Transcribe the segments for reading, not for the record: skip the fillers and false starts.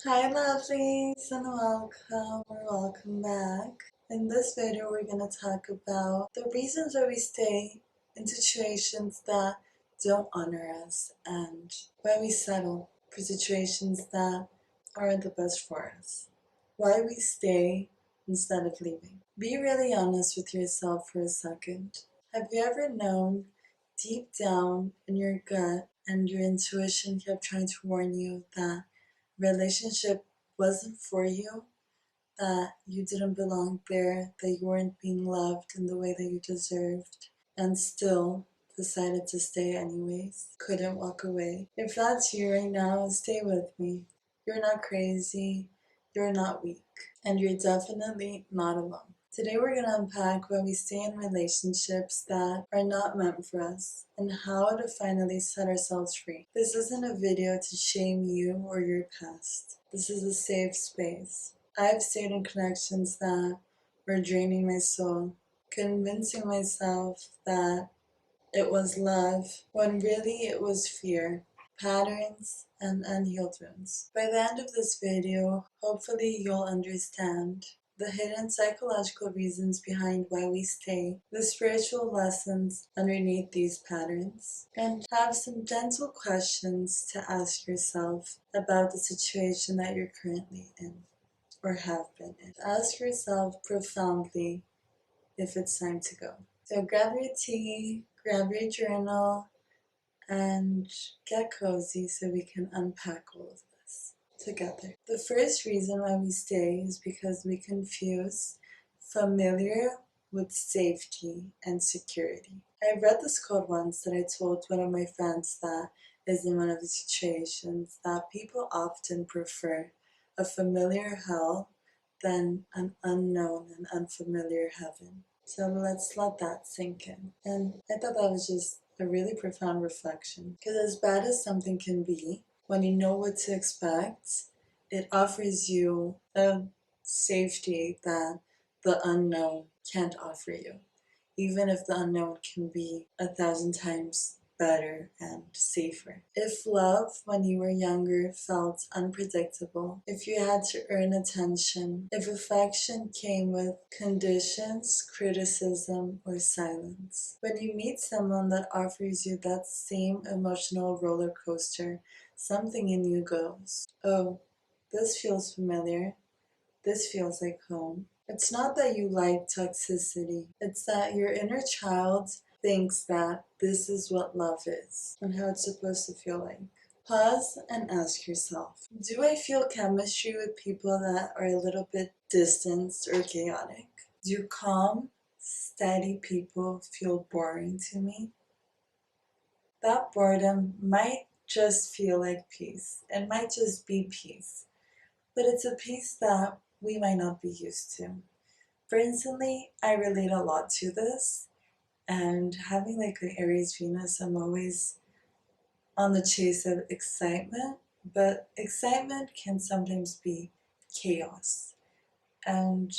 Hi lovelies and welcome back. In this video we're going to talk about the reasons why we stay in situations that don't honor us and why we settle for situations that aren't the best for us. Why we stay instead of leaving. Be really honest with yourself for a second. Have you ever known deep down in your gut and your intuition kept trying to warn you that relationship wasn't for you, that you didn't belong there, that you weren't being loved in the way that you deserved, and still decided to stay anyways, couldn't walk away? If that's you right now, stay with me. You're not crazy, you're not weak, and you're definitely not alone. Today we're going to unpack why we stay in relationships that are not meant for us and how to finally set ourselves free. This isn't a video to shame you or your past. This is a safe space. I've stayed in connections that were draining my soul, convincing myself that it was love when really it was fear, patterns, and unhealed wounds. By the end of this video, hopefully you'll understand the hidden psychological reasons behind why we stay, the spiritual lessons underneath these patterns, and have some gentle questions to ask yourself about the situation that you're currently in or have been in. Ask yourself profoundly if it's time to go. So grab your tea, grab your journal, and get cozy so we can unpack all of this together. The first reason why we stay is because we confuse familiar with safety and security. I read this quote once that I told one of my friends that is in one of the situations that people often prefer a familiar hell than an unknown and unfamiliar heaven. So let's let that sink in. And I thought that was just a really profound reflection. Because as bad as something can be, when you know what to expect, it offers you a safety that the unknown can't offer you, even if the unknown can be 1,000 times better and safer. If love when you were younger felt unpredictable, if you had to earn attention, if affection came with conditions, criticism, or silence, when you meet someone that offers you that same emotional roller coaster, something in you goes, oh, this feels familiar. This feels like home. It's not that you like toxicity, it's that your inner child thinks that this is what love is and how it's supposed to feel like. Pause and ask yourself, do I feel chemistry with people that are a little bit distanced or chaotic? Do calm, steady people feel boring to me? That boredom might just feel like peace. It might just be peace. But it's a peace that we might not be used to. Personally, I relate a lot to this, and having like an Aries Venus, I'm always on the chase of excitement, but excitement can sometimes be chaos. And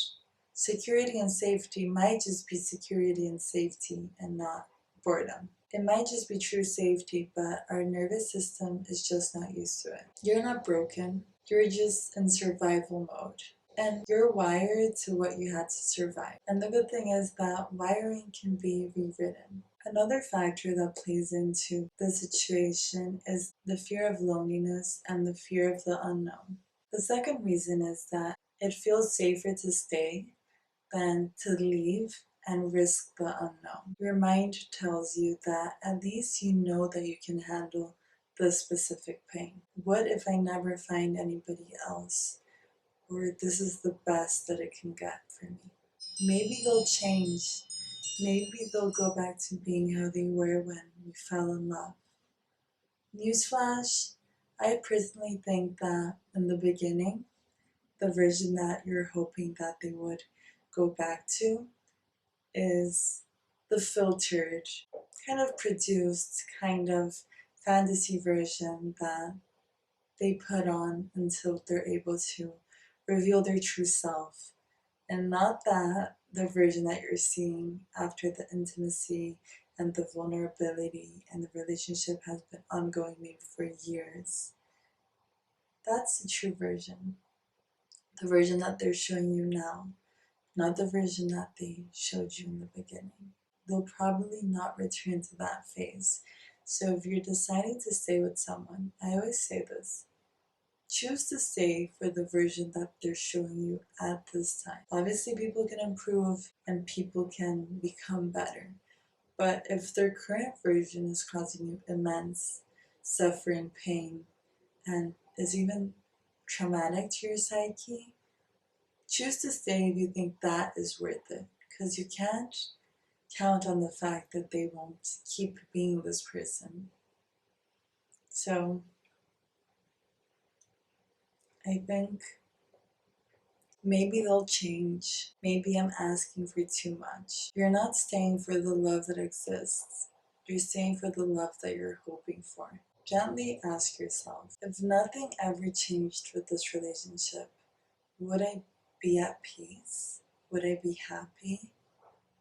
security and safety might just be security and safety and not boredom. It might just be true safety, but our nervous system is just not used to it. You're not broken, you're just in survival mode. And you're wired to what you had to survive. And the good thing is that wiring can be rewritten. Another factor that plays into the situation is the fear of loneliness and the fear of the unknown. The second reason is that it feels safer to stay than to leave and risk the unknown. Your mind tells you that at least you know that you can handle the specific pain. What if I never find anybody else? Or this is the best that it can get for me. Maybe they'll change. Maybe they'll go back to being how they were when we fell in love. Newsflash, I personally think that in the beginning, the version that you're hoping that they would go back to is the filtered, kind of produced, kind of fantasy version that they put on until they're able to reveal their true self. And not that the version that you're seeing after the intimacy and the vulnerability and the relationship has been ongoing maybe for years. That's the true version. The version that they're showing you now, not the version that they showed you in the beginning. They'll probably not return to that phase. So if you're deciding to stay with someone, I always say this: choose to stay for the version that they're showing you at this time. Obviously, people can improve and people can become better. But if their current version is causing you immense suffering, pain, and is even traumatic to your psyche, choose to stay if you think that is worth it. Because you can't count on the fact that they won't keep being this person. So I think maybe they'll change. Maybe I'm asking for too much. You're not staying for the love that exists. You're staying for the love that you're hoping for. Gently ask yourself, if nothing ever changed with this relationship, would I be at peace? Would I be happy?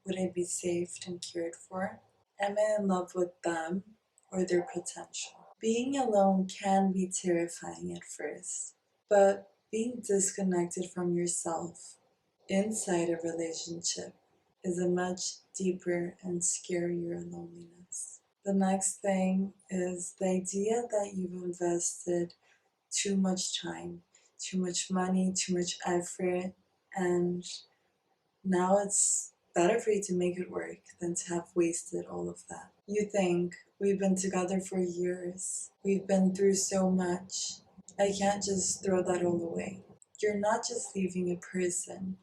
Would I be safe and cared for? Am I in love with them or their potential? Being alone can be terrifying at first, but being disconnected from yourself inside a relationship is a much deeper and scarier loneliness. The next thing is the idea that you've invested too much time, too much money, too much effort, and now it's better for you to make it work than to have wasted all of that. You think, we've been together for years, we've been through so much, I can't just throw that all away. You're not just leaving a person,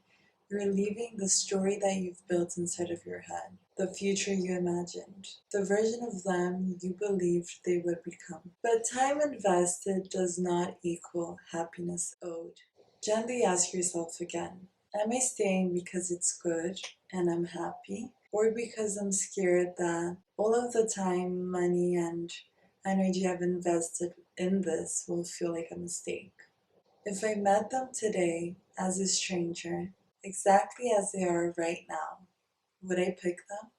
you're leaving the story that you've built inside of your head, the future you imagined, the version of them you believed they would become. But time invested does not equal happiness owed. Gently ask yourself again, am I staying because it's good and I'm happy? Or because I'm scared that all of the time, money, and energy I've invested in this will feel like a mistake? If I met them today as a stranger, exactly as they are right now, would I pick them?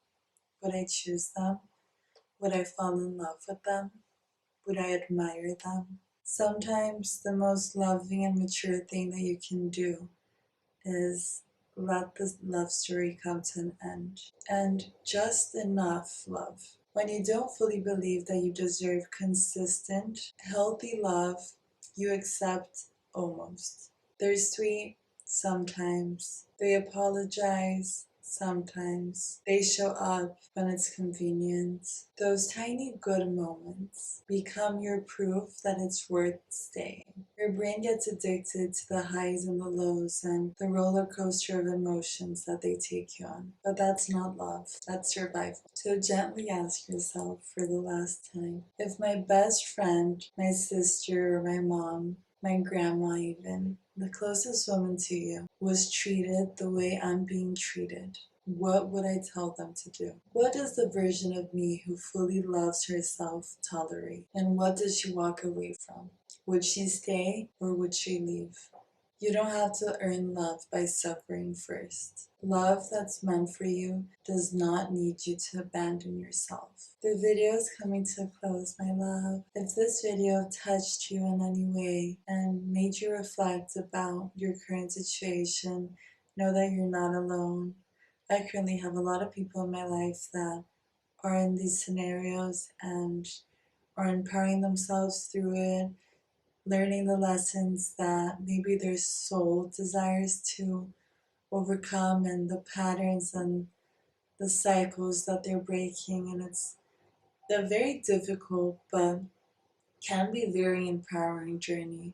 Would I choose them? Would I fall in love with them? Would I admire them? Sometimes the most loving and mature thing that you can do is let the love story come to an end. And just enough love. When you don't fully believe that you deserve consistent, healthy love, you accept almost. They're sweet sometimes. They apologize sometimes. They show up when it's convenient. Those tiny good moments become your proof that it's worth staying. Your brain gets addicted to the highs and the lows and the roller coaster of emotions that they take you on. But that's not love, that's survival. So gently ask yourself for the last time, if my best friend, my sister, or my mom, my grandma even, the closest woman to you, was treated the way I'm being treated, what would I tell them to do? What does the version of me who fully loves herself tolerate? And what does she walk away from? Would she stay or would she leave? You don't have to earn love by suffering first. Love that's meant for you does not need you to abandon yourself. The video is coming to a close, my love. If this video touched you in any way and made you reflect about your current situation, know that you're not alone. I currently have a lot of people in my life that are in these scenarios and are empowering themselves through it, learning the lessons that maybe their soul desires to overcome and the patterns and the cycles that they're breaking. And it's a very difficult but can be very empowering journey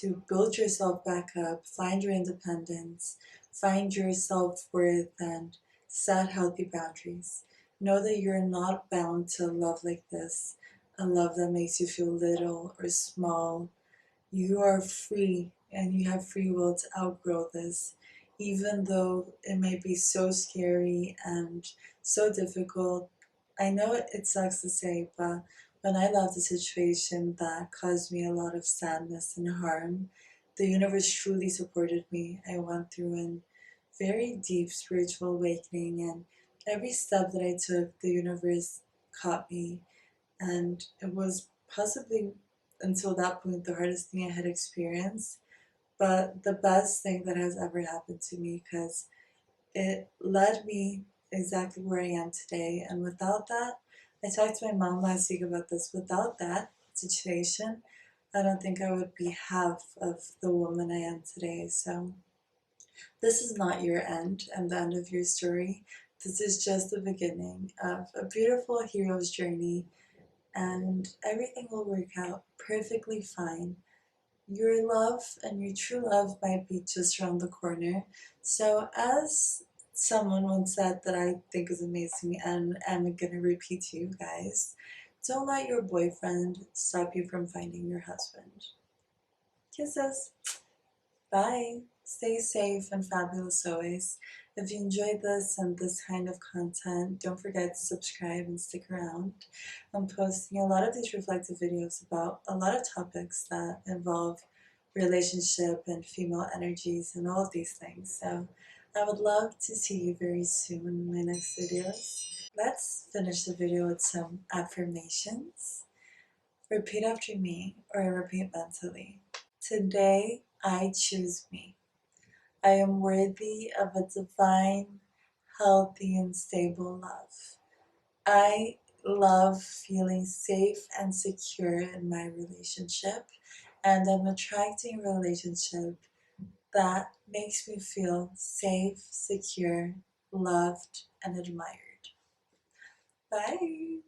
to build yourself back up, find your independence, find your self-worth, and set healthy boundaries. Know that you're not bound to a love like this, a love that makes you feel little or small. You are free and you have free will to outgrow this, even though it might be so scary and so difficult. I know it sucks to say, but when I left a situation that caused me a lot of sadness and harm, the universe truly supported me. I went through a very deep spiritual awakening, and every step that I took, the universe caught me, and it was possibly until that point, the hardest thing I had experienced, but the best thing that has ever happened to me, because it led me exactly where I am today. And without that, I talked to my mom last week about this. Without that situation, I don't think I would be half of the woman I am today. So, this is not your end and the end of your story. This is just the beginning of a beautiful hero's journey, and everything will work out perfectly fine. Your love and your true love might be just around the corner. So, as someone once said that I think is amazing, and I'm gonna repeat to you guys, don't let your boyfriend stop you from finding your husband. Kisses. Bye. Stay safe and fabulous always. If you enjoyed this and this kind of content, don't forget to subscribe and stick around. I'm posting a lot of these reflective videos about a lot of topics that involve relationship and female energies and all of these things. So I would love to see you very soon in my next videos. Let's finish the video with some affirmations. Repeat after me or repeat mentally. Today I choose me. I am worthy of a divine, healthy, and stable love. I love feeling safe and secure in my relationship, and I'm attracting a relationship that makes me feel safe, secure, loved, and admired. Bye.